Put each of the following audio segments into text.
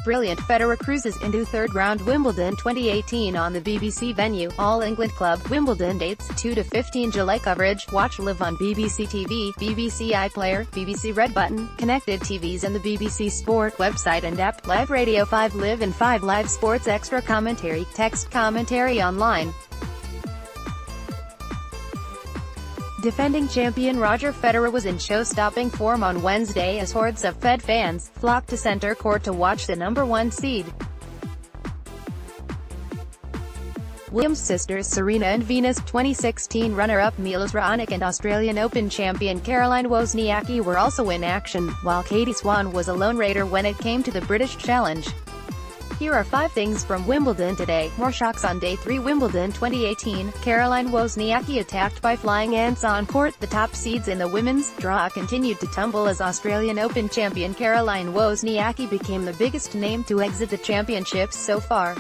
Brilliant. Federer cruises into third-round Wimbledon 2018 on the BBC venue, All England Club. Wimbledon dates, 2–15 July. Coverage, watch live on BBC TV, BBC iPlayer, BBC Red Button, connected TVs and the BBC Sport website and app. Live Radio 5 Live and 5 Live Sports Extra Commentary, text commentary online. Defending champion Roger Federer was in show-stopping form on Wednesday as hordes of Fed fans flocked to centre court to watch the #1 seed. Williams sisters Serena and Venus, 2016 runner-up Milos Raonic and Australian Open champion Caroline Wozniacki were also in action, while Katie Swan was a lone raider when it came to the British Challenge. Here are 5 things from Wimbledon today. More shocks on Day 3 Wimbledon 2018. Caroline Wozniacki attacked by flying ants on court. The top seeds in the women's draw continued to tumble as Australian Open champion Caroline Wozniacki became the biggest name to exit the championships so far.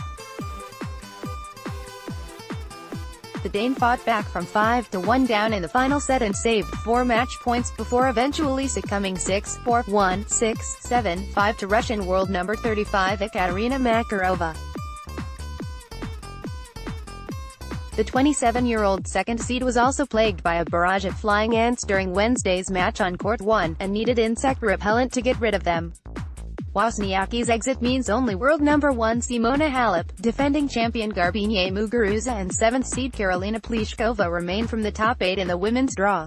The Dane fought back from 5–1 down in the final set and saved 4 match points before eventually succumbing 6–4, 1–6, 7–5 to Russian world number 35 Ekaterina Makarova. The 27-year-old second seed was also plagued by a barrage of flying ants during Wednesday's match on Court 1, and needed insect repellent to get rid of them. Wozniacki's exit means only world number 1 Simona Halep, defending champion Garbine Muguruza and 7th seed Karolina Pliskova remain from the top 8 in the women's draw.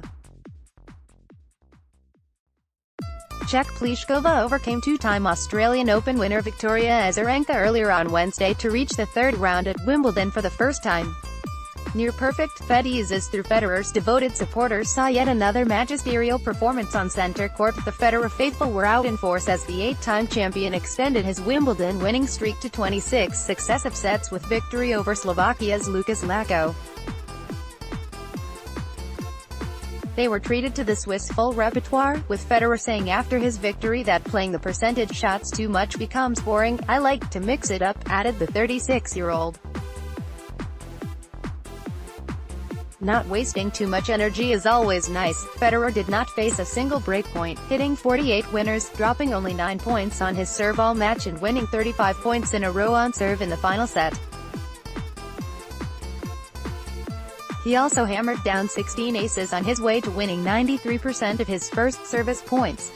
Czech Pliskova overcame 2-time Australian Open winner Victoria Azarenka earlier on Wednesday to reach the third round at Wimbledon for the first time. Near-perfect Fed eases through. Federer's devoted supporters saw yet another magisterial performance on centre court. The Federer faithful were out in force as the 8-time champion extended his Wimbledon winning streak to 26 successive sets with victory over Slovakia's Lukas Lacko. They were treated to the Swiss full repertoire, with Federer saying after his victory that playing the percentage shots too much becomes boring. "I like to mix it up," added the 36-year-old. "Not wasting too much energy is always nice." Federer did not face a single breakpoint, hitting 48 winners, dropping only 9 points on his serve all match and winning 35 points in a row on serve in the final set. He also hammered down 16 aces on his way to winning 93% of his first service points.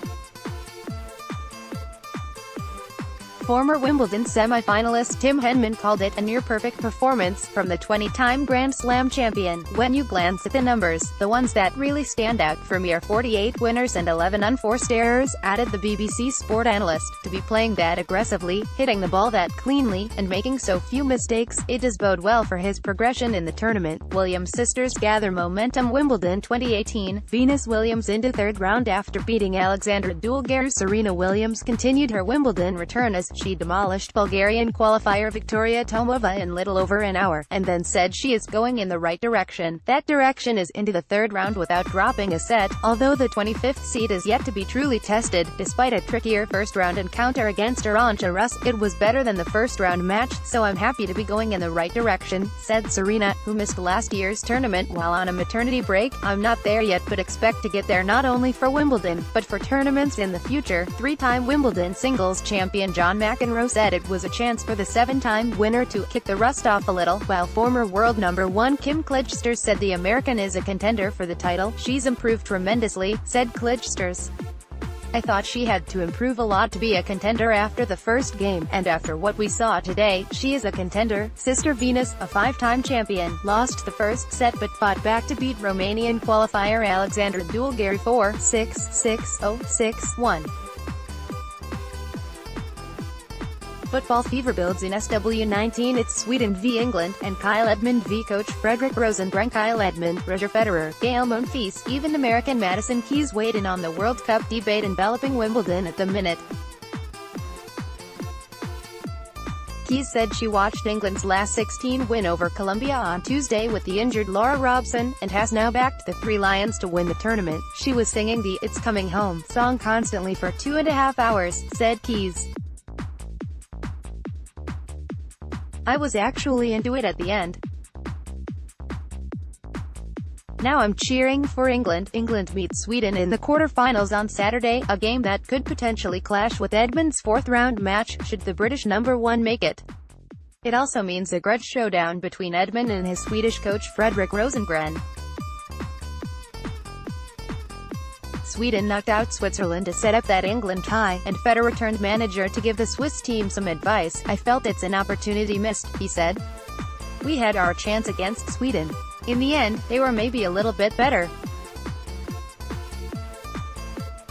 Former Wimbledon semi-finalist Tim Henman called it a near-perfect performance from the 20-time Grand Slam champion. "When you glance at the numbers, the ones that really stand out for me are 48 winners and 11 unforced errors," added the BBC Sport analyst. "To be playing that aggressively, hitting the ball that cleanly, and making so few mistakes, it does bode well for his progression in the tournament." Williams sisters gather momentum. Wimbledon 2018. Venus Williams into third round after beating Alexandra Dulgaru. Serena Williams continued her Wimbledon return as she demolished Bulgarian qualifier Victoria Tomova in little over an hour, and then said she is going in the right direction. That direction is into the third round without dropping a set, although the 25th seed is yet to be truly tested. Despite a trickier first-round encounter against Arantxa Rus, it was better than the first-round match, so I'm happy to be going in the right direction, said Serena, who missed last year's tournament while on a maternity break. "I'm not there yet but expect to get there not only for Wimbledon, but for tournaments in the future." 3-time Wimbledon singles champion John McEnroe said it was a chance for the 7-time winner to kick the rust off a little, while former world number 1 Kim Clijsters said the American is a contender for the title. "She's improved tremendously," said Clijsters. "I thought she had to improve a lot to be a contender after the first game, and after what we saw today, she is a contender." Sister Venus, a 5-time champion, lost the first set but fought back to beat Romanian qualifier Alexandra Dulgaru 4-6, 6-0, 6-1. Football fever builds in SW19. It's Sweden v England, and Kyle Edmund v coach Fredrik Rosenbrink. Kyle Edmund, Roger Federer, Gael Monfils, even American Madison Keys weighed in on the World Cup debate enveloping Wimbledon at the minute. Keys said she watched England's last 16 win over Colombia on Tuesday with the injured Laura Robson, and has now backed the Three Lions to win the tournament. "She was singing the 'It's Coming Home' song constantly for 2.5 hours, said Keys. "I was actually into it at the end. Now I'm cheering for England. England meets Sweden in the quarter-finals on Saturday, a game that could potentially clash with Edmund's fourth-round match, should the British number one make it. It also means a grudge showdown between Edmund and his Swedish coach Fredrik Rosengren. Sweden knocked out Switzerland to set up that England tie, and Federer turned manager to give the Swiss team some advice. "I felt it's an opportunity missed," he said. "We had our chance against Sweden. In the end, they were maybe a little bit better.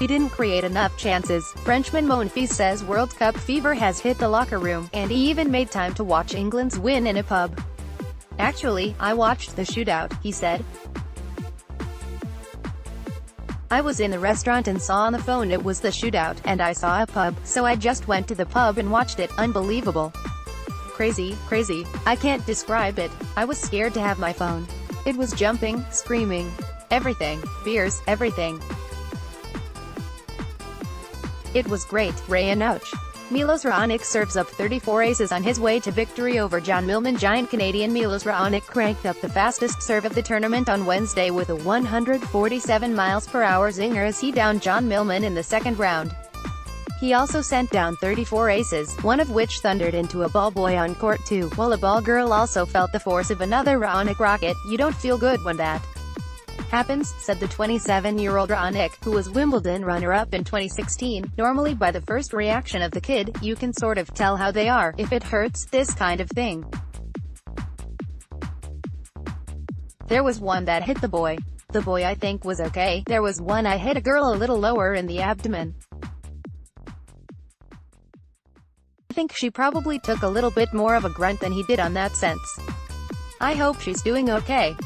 We didn't create enough chances." Frenchman Monfils says World Cup fever has hit the locker room, and he even made time to watch England's win in a pub. "Actually, I watched the shootout," he said. "I was in the restaurant and saw on the phone it was the shootout, and I saw a pub, so I just went to the pub and watched it. Unbelievable. Crazy, crazy. I can't describe it. I was scared to have my phone. It was jumping, screaming. Everything. Beers, everything. It was great." Ray announced. Milos Raonic serves up 34 aces on his way to victory over John Millman. Giant Canadian Milos Raonic cranked up the fastest serve of the tournament on Wednesday with a 147 mph zinger as he downed John Millman in the second round. He also sent down 34 aces, one of which thundered into a ball boy on court 2, while a ball girl also felt the force of another Raonic rocket. "You don't feel good when that happens," said the 27-year-old Raonic, who was Wimbledon runner-up in 2016. "Normally by the first reaction of the kid, you can sort of tell how they are, if it hurts, this kind of thing. There was one that hit the boy. The boy I think was okay. There was one I hit a girl a little lower in the abdomen. I think she probably took a little bit more of a grunt than he did on that sense. I hope she's doing okay."